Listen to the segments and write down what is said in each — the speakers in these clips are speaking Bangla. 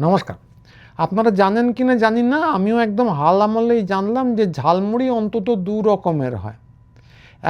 নমস্কার। আপনারা জানেন কি না জানি না, আমিও একদম হাল আমলেই জানলাম যে ঝালমুড়ি অন্তত দু রকমের হয়।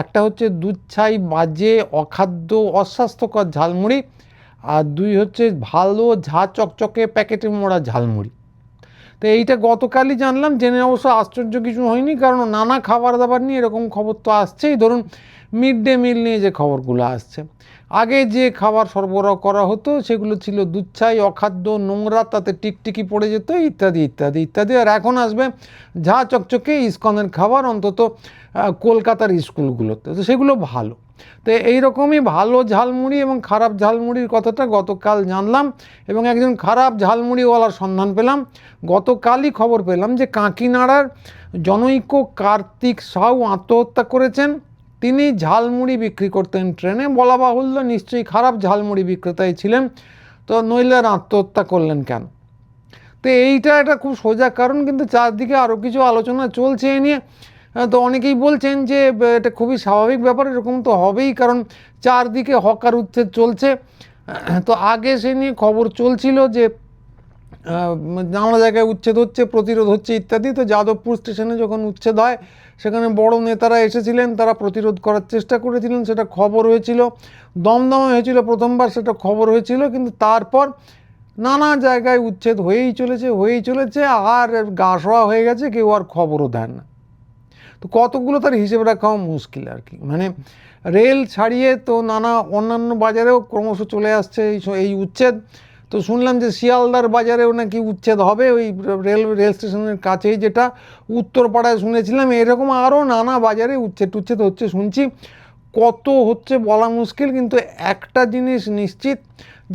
একটা হচ্ছে দুধ ছাই বাজে অখাদ্য অস্বাস্থ্যকর ঝালমুড়ি, আর দুই হচ্ছে ভালো ঝা চকচকে প্যাকেটে মোড়া ঝালমুড়ি। তো এইটা গতকালই জানলাম, জেনে অবশ্য আশ্চর্য কিছু হয়নি, কারণ নানা খাবার দাবার নিয়ে এরকম খবর তো আসছেই। ধরুন মিড ডে মিল নিয়ে যে খবরগুলো আসছে, আগে যে খাবার সরবরাহ করা হতো সেগুলো ছিল দুধ ছাই অখাদ্য নোংরা, তাতে টিকটিকি পড়ে যেত ইত্যাদি ইত্যাদি ইত্যাদি। আর এখন আসবে ঝা চকচকে ইস্কনের খাবার, অন্তত কলকাতার স্কুলগুলোতে, তো সেগুলো ভালো। তো এইরকমই ভালো ঝালমুড়ি এবং খারাপ ঝালমুড়ির কথাটা গতকাল জানলাম, এবং একজন খারাপ ঝালমুড়িওয়ালার সন্ধান পেলাম। গতকালই খবর পেলাম যে কাঁকিনাড়ার জনৈক কার্তিক সাউ আত্মহত্যা করেছেন। তিনি ঝালমুড়ি বিক্রি করতেন ট্রেনে, বলা বাহুল্য নিশ্চয়ই খারাপ ঝালমুড়ি বিক্রেতাই ছিলেন, তো নইলে আর আত্মহত্যা করলেন কেন? তো এইটা একটা খুব সোজা কারণ, কিন্তু চারদিকে আরও কিছু আলোচনা চলছে এ নিয়ে। তো অনেকেই বলছেন যে এটা খুবই স্বাভাবিক ব্যাপার, এরকম তো হবেই, কারণ চারদিকে হকার উচ্ছেদ চলছে। তো আগে সে নিয়ে খবর চলছিল যে নানা জায়গায় উচ্ছেদ হচ্ছে, প্রতিরোধ হচ্ছে ইত্যাদি। তো যাদবপুর স্টেশনে যখন উচ্ছেদ হয়, সেখানে বড় নেতারা এসেছিলেন, তারা প্রতিরোধ করার চেষ্টা করেছিলেন, সেটা খবর হয়েছিল, দমদমে হয়েছিল প্রথমবার, সেটা খবর হয়েছিল। কিন্তু তারপর নানা জায়গায় উচ্ছেদ হয়েই চলেছে, আর গা সওয়া হয়ে গেছে, কেউ আর খবরও দেন না। তো কতগুলো তার হিসেব রাখাও মুশকিল আর কি। মানে রেল ছাড়িয়ে তো নানা অন্যান্য বাজারেও ক্রমশ চলে আসছে এই উচ্ছেদ। তো শুনলাম যে শিয়ালদার বাজারেও নাকি উচ্ছেদ হবে, ওই রেল স্টেশনের কাছেই, যেটা উত্তরপাড়ায় শুনেছিলাম। এরকম আরও নানা বাজারে উচ্ছেদ হচ্ছে শুনছি। কত হচ্ছে বলা মুশকিল, কিন্তু একটা জিনিস নিশ্চিত,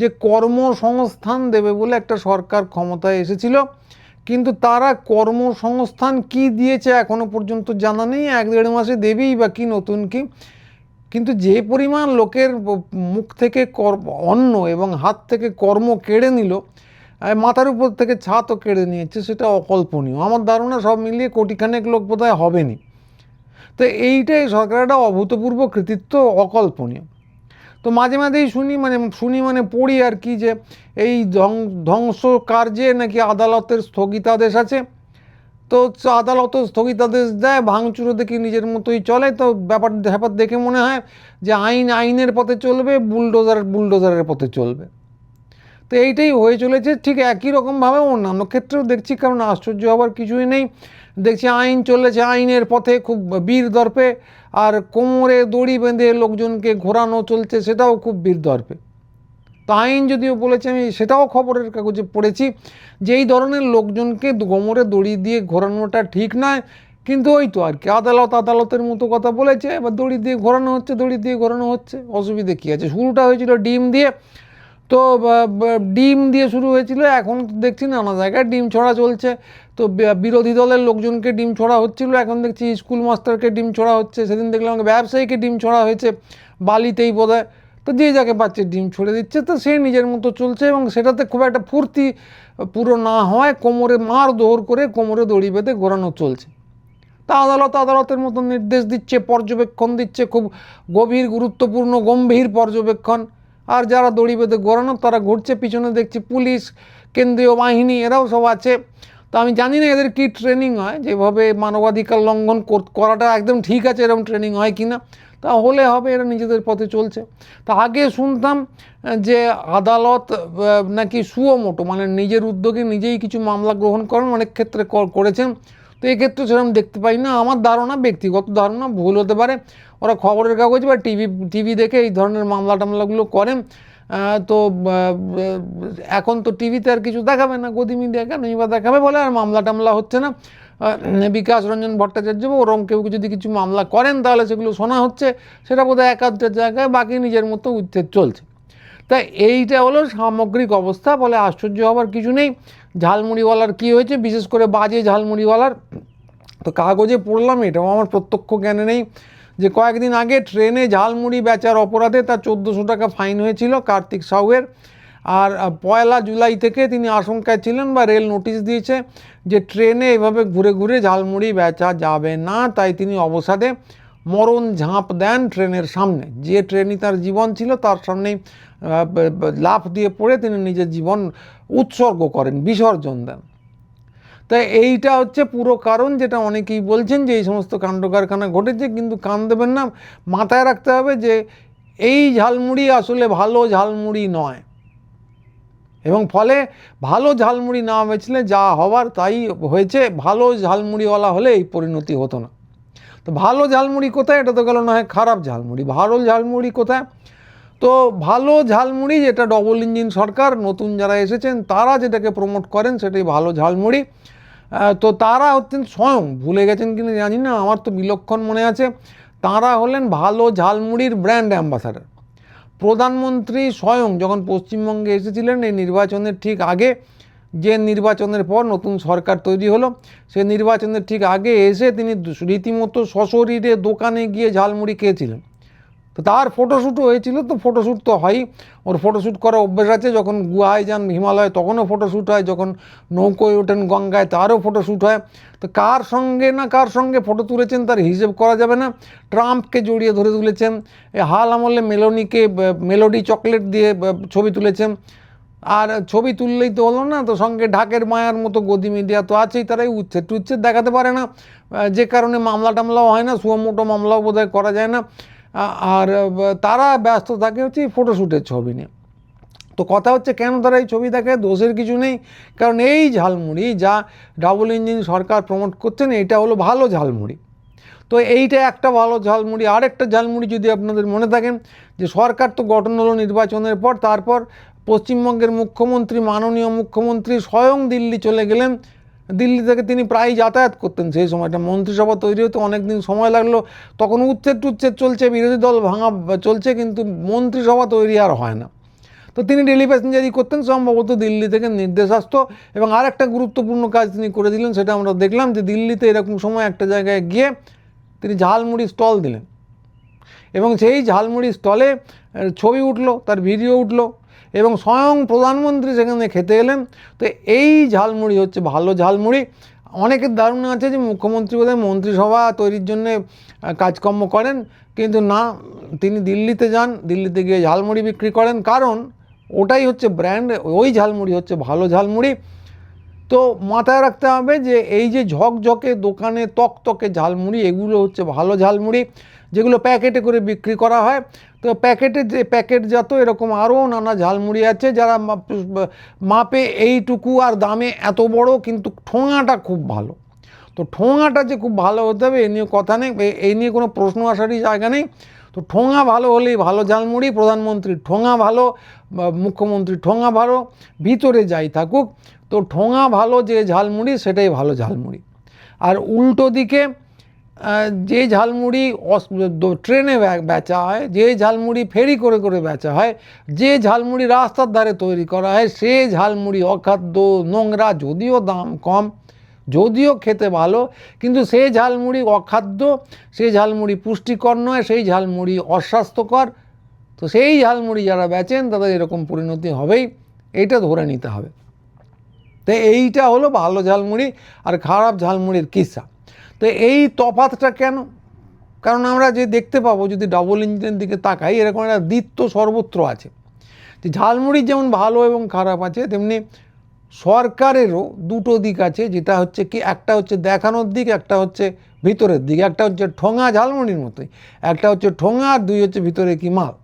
যে কর্মসংস্থান দেবে বলে একটা সরকার ক্ষমতায় এসেছিল, কিন্তু তারা কর্মসংস্থান কি দিয়েছে এখনো পর্যন্ত জানা নেই। 1-1.5 মাসে দেবেই বা কি নতুন কি। কিন্তু যে পরিমাণ লোকের মুখ থেকে অন্ন এবং হাত থেকে কর্ম কেড়ে নিল, মাথার উপর থেকে ছাতও কেড়ে নিয়েছে, সেটা অকল্পনীয়। আমার ধারণা সব মিলিয়ে কোটিখানেক লোক বোধহয় হবেনি। তো এইটাই সরকারের একটা অভূতপূর্ব কৃতিত্ব, অকল্পনীয়। তো মাঝে মাঝেই শুনি পড়ি আর কি, যে এই ধ্বংস কার্যে নাকি আদালতের স্থগিতাদেশ আছে। তো আদালতও স্থগিতাদেশ দেয়, ভাঙচুরও দেখি নিজের মতোই চলে। তো ব্যাপার দেখে মনে হয় যে আইন আইনের পথে চলবে, বুলডোজারের পথে চলবে। তো এইটাই হয়ে চলেছে, ঠিক একই রকমভাবে অন্যান্য ক্ষেত্রেও দেখছি। কারণ আশ্চর্য হবার কিছুই নেই, দেখছি আইন চলেছে আইনের পথে খুব বীর দর্পে, আর কোমরে দড়ি বেঁধে লোকজনকে ঘোরানো চলছে, সেটাও খুব বীর দর্পে। তো আইন যদিও বলেছে, আমি সেটাও খবরের কাগজে পড়েছি, যে এই ধরনের লোকজনকে কোমরে দড়ি দিয়ে ঘোরানোটা ঠিক নয়। কিন্তু ওই তো আর কি, আদালতের মতো কথা বলেছে, এবার দড়ি দিয়ে ঘোরানো হচ্ছে, অসুবিধে কী আছে? শুরুটা হয়েছিল ডিম দিয়ে, তো ডিম দিয়ে শুরু হয়েছিল, এখন দেখছি নানা জায়গায় ডিম ছড়া চলছে। তো বিরোধী দলের লোকজনকে ডিম ছড়া হচ্ছিল, এখন দেখছি স্কুল মাস্টারকে ডিম ছড়া হচ্ছে, সেদিন দেখলাম ব্যবসায়ীকে ডিম ছড়া হয়েছে বালিতেই বোধহয়। তো যে যাকে পাচ্ছে ডিম ছড়ে দিচ্ছে, তো সে নিজের মতো চলছে, এবং সেটাতে খুব একটা ফুর্তি পুরো না হয়, কোমরে মার দৌড় করে কোমরে দড়ি বেঁধে ঘোরানো চলছে। তা আদালতের মতো নির্দেশ দিচ্ছে, পর্যবেক্ষণ দিচ্ছে, খুব গভীর গুরুত্বপূর্ণ গম্ভীর পর্যবেক্ষণ। আর যারা দড়ি বেঁধে ঘোরানো, তারা ঘুরছে, পিছনে দেখছি পুলিশ, কেন্দ্রীয় বাহিনী, এরাও সব আছে। তো আমি জানি না এদের কি ট্রেনিং হয়, যেভাবে মানবাধিকার লঙ্ঘন করাটা একদম ঠিক আছে এরকম ট্রেনিং হয় কি না। তা হলে হবে, এরা নিজেদের পথে চলছে। তা আগে শুনতাম যে আদালত নাকি সুমোটো, মানে নিজের উদ্যোগে নিজেই কিছু মামলা গ্রহণ করেন, অনেক ক্ষেত্রে করেছেন। তো এক্ষেত্রে সেরকম দেখতে পাই না। আমার ধারণা, ব্যক্তিগত ধারণা, ভুল হতে পারে, ওরা খবরের কাগজ বা টিভি দেখে এই ধরনের মামলা টামলাগুলো করেন। তো এখন তো টিভিতে আর কিছু দেখাবে না, গদি মিডিয়া কেন বা দেখাবে বলে, আর মামলা টামলা হচ্ছে না। বিকাশ রঞ্জন ভট্টাচার্য বা ওরম কেউ যদি কিছু মামলা করেন, তাহলে সেগুলো শোনা হচ্ছে। সেটা বোধহয় একাধটা জায়গায়, বাকি নিজের মতো উচ্ছেদ চলছে। তাই এইটা হলো সামগ্রিক অবস্থা, বলে আশ্চর্য হবার কিছু নেই। ঝালমুড়িওয়ালার কি হয়েছে, বিশেষ করে বাজে ঝালমুড়িওয়ালার? তো কাগজে পড়লাম, এটাও আমার প্রত্যক্ষ জ্ঞানে নেই, যে কয়েকদিন আগে ট্রেনে ঝালমুড়ি বেচার অপরাধে তার 1400 টাকা ফাইন হয়েছিল কার্তিক সাউয়ের। আর 1 জুলাই থেকে তিনি আশঙ্কায় ছিলেন, বা রেল নোটিশ দিয়েছে, যে ট্রেনে এভাবে ঘুরে ঘুরে ঝালমুড়ি বেচা যাবে না। তাই তিনি অবসাদে মরণ ঝাঁপ দেন ট্রেনের সামনে, যে ট্রেনই তার জীবন ছিল তার সামনেই লাফ দিয়ে পড়ে তিনি নিজের জীবন উৎসর্গ করেন, বিসর্জন দেন। তাই এইটা হচ্ছে পুরো কারণ, যেটা অনেকেই বলছেন যে এই সমস্ত কাণ্ড কারখানা ঘটেছে। কিন্তু কান দেবেন না, মাথায় রাখতে হবে যে এই ঝালমুড়ি আসলে ভালো ঝালমুড়ি নয়, এবং ফলে ভালো ঝালমুড়ি না বেচলে যা হওয়ার তাই হয়েছে। ভালো ঝালমুড়িওয়ালা হলে এই পরিণতি হতো না। তো ভালো ঝালমুড়ি কোথায়? এটা তো গেল না হয় খারাপ ঝালমুড়ি। ভালো ঝালমুড়ি কোথায়? তো ভালো ঝালমুড়ি যেটা ডবল ইঞ্জিন সরকার, নতুন যারা এসেছেন তারা যেটাকে প্রমোট করেন সেটাই ভালো ঝালমুড়ি। তো তারা হচ্ছেন স্বয়ং, ভুলে গেছেন কিনা জানি না, আমার তো বিলক্ষণ মনে আছে, তারা হলেন ভালো ঝালমুড়ির ব্র্যান্ড অ্যাম্বাসাডার। প্রধানমন্ত্রী স্বয়ং যখন পশ্চিমবঙ্গে এসেছিলেন এই নির্বাচনের ঠিক আগে, যে নির্বাচনের পর নতুন সরকার তৈরি হলো, সে নির্বাচনের ঠিক আগে এসে তিনি রীতিমতো সশরীরে দোকানে গিয়ে ঝালমুড়ি খেয়েছিলেন। তো তার ফটোশ্যুটও হয়েছিল। তো ফটোশ্যুট তো হয়ই, ওর ফটোশ্যুট করা অভ্যেস আছে। যখন গুহায় যান হিমালয় তখনও ফটোশ্যুট হয়, যখন নৌকোয় ওঠেন গঙ্গায় তারও ফটোশ্যুট হয়। তো কার সঙ্গে না কার সঙ্গে ফটো তুলেছেন তার হিসেব করা যাবে না। ট্রাম্পকে জড়িয়ে ধরে তুলেছেন, হাল আমলে মেলোনিকে মেলোডি চকলেট দিয়ে ছবি তুলেছেন। আর ছবি তুললেই তো হলো না, তো সঙ্গে ঢাকের মায়ার মতো গদি মিডিয়া তো আছেই, তারাই উচ্ছেদ টুচ্ছেদ দেখাতে পারে না, যে কারণে মামলা টামলাও হয় না, সুমোটো মামলাও বোধহয় করা যায় না। আর তারা ব্যস্ত থাকে হচ্ছে এই ফটোশ্যুটের ছবি নিয়ে। তো কথা হচ্ছে কেন তারা এই ছবি দেখে? দোষের কিছু নেই, কারণ এই ঝালমুড়ি যা ডাবল ইঞ্জিন সরকার প্রমোট করছেন এটা হলো ভালো ঝালমুড়ি। তো এইটা একটা ভালো ঝালমুড়ি। আরেকটা ঝালমুড়ি যদি আপনাদের মনে থাকেন, যে সরকার তো গঠন হলো নির্বাচনের পর, তারপর পশ্চিমবঙ্গের মুখ্যমন্ত্রী, মাননীয় মুখ্যমন্ত্রী স্বয়ং দিল্লি চলে গেলেন। দিল্লি থেকে তিনি প্রায় যাতায়াত করতেন সেই সময়টা। মন্ত্রিসভা তৈরি হতে অনেক দিন সময় লাগলো, তখন উচ্ছেদ টুচ্ছেদ চলছে, বিরোধী দল ভাঙা চলছে, কিন্তু মন্ত্রিসভা তৈরি আর হয় না। তো তিনি ডেলি প্যাসেঞ্জারি করতেন, সম্ভবত দিল্লি থেকে নির্দেশ আসতো। এবং আর একটা গুরুত্বপূর্ণ কাজ তিনি করে দিলেন, সেটা আমরা দেখলাম যে দিল্লিতে এরকম সময় একটা জায়গায় গিয়ে তিনি ঝালমুড়ি স্টল দিলেন, এবং সেই ঝালমুড়ি স্টলে ছবি উঠলো, তার ভিডিও উঠলো, এবং স্বয়ং প্রধানমন্ত্রী সেখানে খেতে এলেন। তো এই ঝালমুড়ি হচ্ছে ভালো ঝালমুড়ি। অনেকের ধারণা আছে যে মুখ্যমন্ত্রী বোধহয় মন্ত্রিসভা তৈরির জন্যে কাজকর্ম করেন, কিন্তু না, তিনি দিল্লিতে যান, দিল্লিতে গিয়ে ঝালমুড়ি বিক্রি করেন, কারণ ওটাই হচ্ছে ব্র্যান্ড, ওই ঝালমুড়ি হচ্ছে ভালো ঝালমুড়ি। তো মাথায় রাখতে হবে যে এই যে ঝকঝকে দোকানে তকতকে ঝালমুড়ি, এগুলো হচ্ছে ভালো ঝালমুড়ি, যেগুলো প্যাকেটে করে বিক্রি করা হয়। তো প্যাকেটে যে প্যাকেটজাত এরকম আরও নানা ঝালমুড়ি আছে, যারা মাপে এইটুকু আর দামে এত বড়, কিন্তু ঠোঙাটা খুব ভালো। তো ঠোঙাটা যে খুব ভালো হতে হবে এ নিয়ে কথা নেই, এই নিয়ে কোনো প্রশ্ন আসারই জায়গা নেই। তো ঠোঙা ভালো হলেই ভালো ঝালমুড়ি। প্রধানমন্ত্রীর ঠোঙা ভালো, মুখ্যমন্ত্রীর ঠোঙা ভালো, ভিতরে যাই থাকুক, তো ঠোঙা ভালো যে ঝালমুড়ি সেটাই ভালো ঝালমুড়ি। আর উল্টো দিকে যে ঝালমুড়ি ট্রেনে বেচা হয়, যে ঝালমুড়ি ফেরি করে করে বেচা হয়, যে ঝালমুড়ি রাস্তার ধারে তৈরি করা হয়, সে ঝালমুড়ি অখাদ্য, নোংরা, যদিও দাম কম, যদিও খেতে ভালো, কিন্তু সেই ঝালমুড়ি অখাদ্য, সেই ঝালমুড়ি পুষ্টিকর নয়, সেই ঝালমুড়ি অস্বাস্থ্যকর। তো সেই ঝালমুড়ি যারা বেচেন তাদের এরকম পরিণতি হবেই, এইটা ধরে নিতে হবে। তো এইটা হলো ভালো ঝালমুড়ি আর খারাপ ঝালমুড়ির কিসা। তো এই তফাৎটা কেন? কারণ আমরা যে দেখতে পাবো যদি ডাবল ইঞ্জিনের দিকে তাকাই, এরকম একটা দ্বিত্ব সর্বত্র আছে, যে ঝালমুড়ির যেমন ভালো এবং খারাপ আছে, তেমনি সরকারেরও দুটো দিক আছে, যেটা হচ্ছে কি, একটা হচ্ছে দেখানোর দিক, একটা হচ্ছে ভিতরের দিক। একটা হচ্ছে ঠোঙা ঝালমুড়ির মতোই, একটা হচ্ছে ঠোঙা, আর দুই হচ্ছে ভিতরে কি মাল।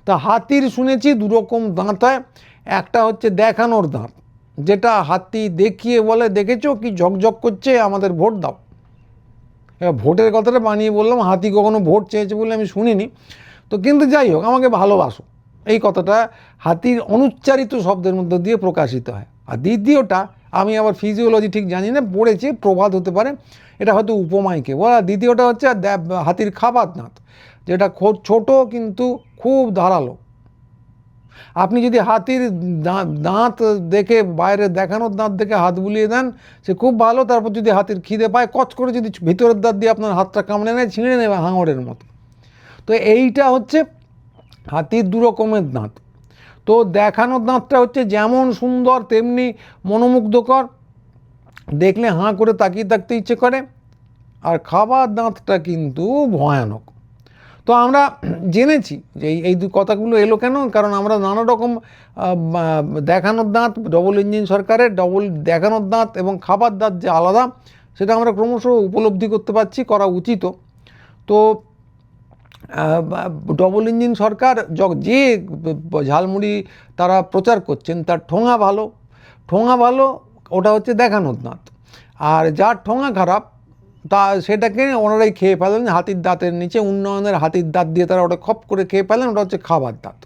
তা হাতির শুনেছি দুরকম দাঁত হয়, একটা হচ্ছে দেখানোর দাঁত, যেটা হাতি দেখিয়ে বলে, দেখেছো কি ঝকঝক করছে, আমাদের ভোট দাও। এবার ভোটের কথাটা বানিয়ে বললাম, হাতি কখনো ভোট চেয়েছে বলে আমি শুনিনি। তো কিন্তু যাই হোক, আমাকে ভালোবাসো, এই কথাটা হাতির অনুচ্চারিত শব্দের মধ্যে দিয়ে প্রকাশিত হয়। আর দ্বিতীয়টা, আমি আবার ফিজিওলজি ঠিক জানি না, পড়েছি, প্রবাদ হতে পারে, এটা হয়তো উপমাইকে বলা। দ্বিতীয়টা হচ্ছে হাতির খাবার দাঁত, যেটা খুব ছোটো কিন্তু খুব ধারালো। আপনি যদি হাতির দাঁত দেখে, বাইরে দেখানোর দাঁত দেখে হাত বুলিয়ে দেন, সে খুব ভালো। তারপর যদি হাতির খিদে পায়, কচ করে যদি ভিতরের দাঁত দিয়ে আপনার হাতটা কামড়ে নেয়, ছিঁড়ে নেবে হাঙরের মতো। তো এইটা হচ্ছে হাতির দু রকমের দাঁত। তো দেখানোর দাঁতটা হচ্ছে যেমন সুন্দর তেমনি মনোমুগ্ধকর, দেখলে হাঁ করে তাকিয়ে থাকতে ইচ্ছে করে। আর খাবার দাঁতটা কিন্তু ভয়ানক। তো তো আমরা জেনেছি যে এই কথাগুলো এলো কেন, কারণ আমরা নানা রকম দেখানোর দাঁত, ডবল ইঞ্জিন সরকারের ডবল দেখানোর দাঁত এবং খাবার দাঁত যে আলাদা, সেটা আমরা ক্রমশ উপলব্ধি করতে পারছি, করা উচিত। তো ডবল ইঞ্জিন সরকার যে ঝালমুড়ি তারা প্রচার করছেন তার ঠোঙা ভালো, ওটা হচ্ছে দেখানোর দাঁত। আর যার ঠোঙা খারাপ তা সেটাকে ওনারাই খেয়ে ফেলেন হাতির দাঁতের নিচে, উন্নয়নের হাতির দাঁত দিয়ে তারা ওটা খপ করে খেয়ে ফেলেন, ওটা হচ্ছে খাবার দাঁত।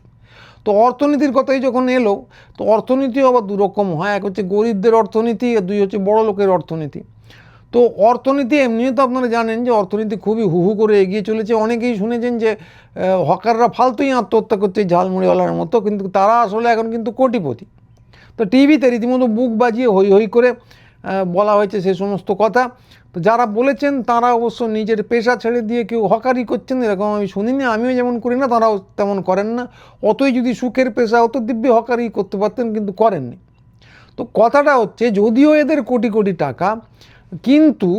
তো অর্থনীতির কথাই যখন এলো, তো অর্থনীতিও আবার দুরকম হয়, এক হচ্ছে গরিবদের অর্থনীতি আর দুই হচ্ছে বড় লোকের অর্থনীতি। তো অর্থনীতি এমনিও তো আপনারা জানেন যে অর্থনীতি খুবই হু করে এগিয়ে চলেছে। অনেকেই শুনেছেন যে হকাররা ফালতুই আত্মহত্যা করছে ঝালমুড়িওয়ালার মতো, কিন্তু তারা আসলে এখন কিন্তু কোটিপতি। তো টিভিতে রীতিমতো বুক বাজিয়ে হই হই করে বলা হয়েছে সে সমস্ত কথা। তো যারা বলেছেন তারা অবশ্য নিজের পেশা ছেড়ে দিয়ে কেউ হকারি করছেন এরকম আমি শুনিনি, আমিও যেমন করি না তারাও তেমন করেন না। অতই যদি সুখের পেশা হতো দিব্যি হকারি করতে পারতেন, কিন্তু করেননি। তো কথাটা হচ্ছে যদিও এদের কোটি কোটি টাকা, কিন্তু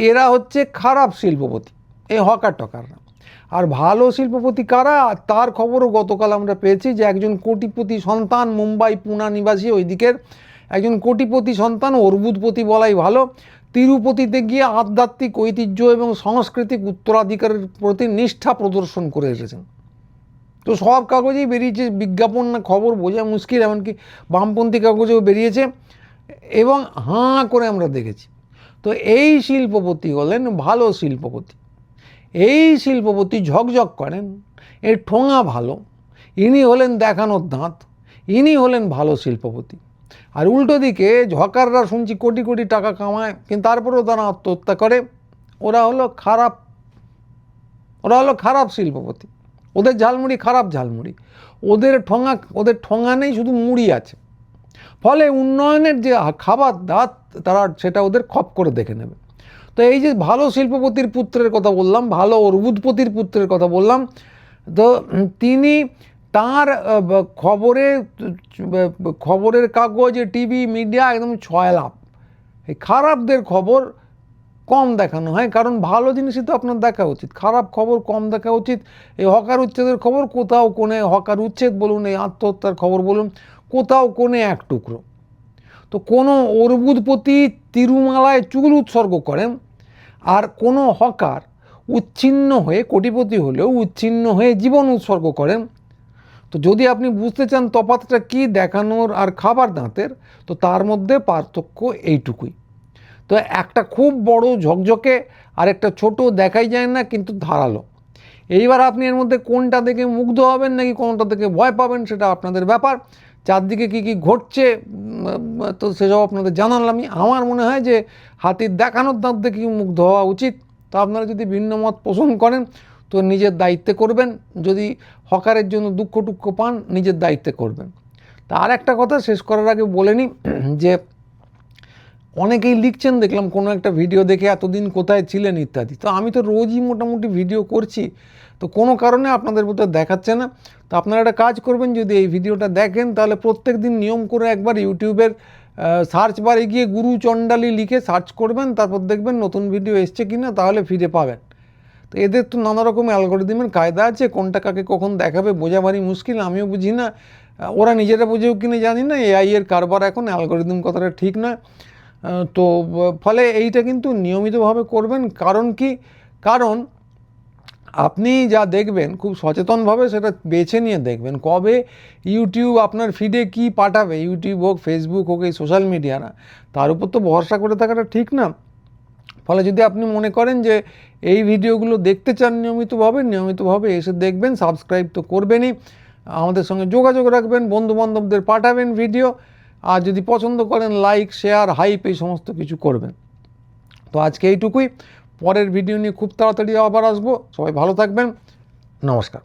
এরা হচ্ছে খারাপ শিল্পপতি, এই হকার টকাররা। আর ভালো শিল্পপতি কারা, তার খবরও গতকাল আমরা পেয়েছি যে একজন কোটিপতি সন্তান, মুম্বাই পুনা নিবাসী ওই দিকের একজন কোটিপতি সন্তান, অর্বুদপতি বলাই ভালো, তিরুপতিতে গিয়ে আধ্যাত্মিক ঐতিহ্য এবং সাংস্কৃতিক উত্তরাধিকারের প্রতি নিষ্ঠা প্রদর্শন করে এসেছেন। তো সব কাগজেই বেরিয়েছে, বিজ্ঞাপন না খবর বোঝা মুশকিল, এমনকি বামপন্থী কাগজেও বেরিয়েছে এবং হাঁ করে আমরা দেখেছি। তো এই শিল্পপতি হলেন ভালো শিল্পপতি, এই শিল্পপতি ঝকঝক করেন, এর ঠোঙা ভালো, ইনি হলেন দেখানোর দাঁত, ইনি হলেন ভালো শিল্পপতি। আর উল্টো দিকে ঝকাররা শুনছি কোটি কোটি টাকা কামায়, কিন্তু তারপরেও তারা আত্মহত্যা করে, ওরা হলো খারাপ শিল্পপতি। ওদের ঝালমুড়ি খারাপ ঝালমুড়ি, ওদের ঠোঙা নেই, শুধু মুড়ি আছে। ফলে উন্নয়নের যে খাবার দাঁত তারা সেটা ওদের খপ করে দেখে নেবে। তো এই যে ভালো শিল্পপতির পুত্রের কথা বললাম, ভালো অর্বুদপতির পুত্রের কথা বললাম, তো তিনি তার খবরের কাগজ, টিভি, মিডিয়া একদম ছয়লাভ। এই খারাপদের খবর কম দেখানো হয়, কারণ ভালো জিনিসই তো আপনার দেখা উচিত, খারাপ খবর কম দেখা উচিত। এই হকার উচ্ছেদের খবর কোথাও কোণে, হকার উচ্ছেদ বলুন, এই আত্মহত্যার খবর বলুন, কোথাও কোণে এক টুকরো। তো কোনো অর্বুদপতি তিরুমালায় চুল উৎসর্গ করেন, আর কোনো হকার উচ্ছিন্ন হয়ে, কোটিপতি হলেও উচ্ছিন্ন হয়ে জীবন উৎসর্গ করেন। তো যদি আপনি বুঝতে চান তফাৎটা কি দেখানোর আর খাবার দাঁতের, তো তার মধ্যে পার্থক্য এইটুকুই। তো একটা খুব বড় ঝকঝকে আর একটা ছোট, দেখাই যায় না কিন্তু ধারালো। এইবার আপনি এর মধ্যে কোনটা দেখে মুগ্ধ হবেন নাকি কোনটা দেখে ভয় পাবেন সেটা আপনাদের ব্যাপার। চারদিকে কী কী ঘটছে তো সেসব আপনাদের জানালামই। আমার মনে হয় যে হাতির দেখানোর দাঁত দেখেই মুগ্ধ হওয়া উচিত। তো আপনারা যদি ভিন্ন মত পোষণ করেন তো নিজের দায়িত্বে করবেন, যদি হকারের জন্য দুঃখ টুক্ষ পান নিজের দায়িত্বে করবেন। তা আর একটা কথা শেষ করার আগে বলে নিই যে অনেকেই লিখছেন দেখলাম কোনো একটা ভিডিও দেখে এতদিন কোথায় ছিলেন ইত্যাদি। তো আমি তো রোজই মোটামুটি ভিডিও করছি, তো কোনো কারণে আপনাদের মধ্যে দেখাচ্ছে না। তো আপনারা একটা কাজ করবেন, যদি এই ভিডিওটা দেখেন তাহলে প্রত্যেক দিন নিয়ম করে একবার ইউটিউবের সার্চ বারে গিয়ে গুরু চণ্ডালী লিখে সার্চ করবেন, তারপর দেখবেন নতুন ভিডিও এসছে কিনা, তাহলে ফিরে পাবেন। তো এদের তো নানা রকম অ্যালগরিদমের কায়দা আছে, কোনটা কাকে কখন দেখাবে বোঝা ভারী মুশকিল, আমিও বুঝি না, ওরা নিজেরা বুঝেও কিনে জানি না। এআই এর কারবার এখন, অ্যালগরিদম কথাটা ঠিক নয়। তো ফলে এইটা কিন্তু নিয়মিতভাবে করবেন। কারণ কি, কারণ আপনি যা দেখবেন খুব সচেতনভাবে সেটা বেছে নিয়ে দেখবেন। কবে ইউটিউব আপনার ফিডে কি পাঠাবে, ইউটিউব হোক, ফেসবুক হোক, এই সোশ্যাল মিডিয়ারা, তার উপর তো ভরসা করে থাকাটা ঠিক না। ফলে যদি আপনি মনে করেন যে এই ভিডিওগুলো দেখতে চান নিয়মিতভাবে এসে দেখবেন, সাবস্ক্রাইব তো করবেনই, আমাদের সঙ্গে যোগাযোগ রাখবেন, বন্ধুবান্ধবদের পাঠাবেন ভিডিও, আর যদি পছন্দ করেন লাইক, শেয়ার, হাইপ এই সমস্ত কিছু করবেন। তো আজকে এইটুকুই, পরের ভিডিও নিয়ে খুব তাড়াতাড়ি আবার আসবো। সবাই ভালো থাকবেন, নমস্কার।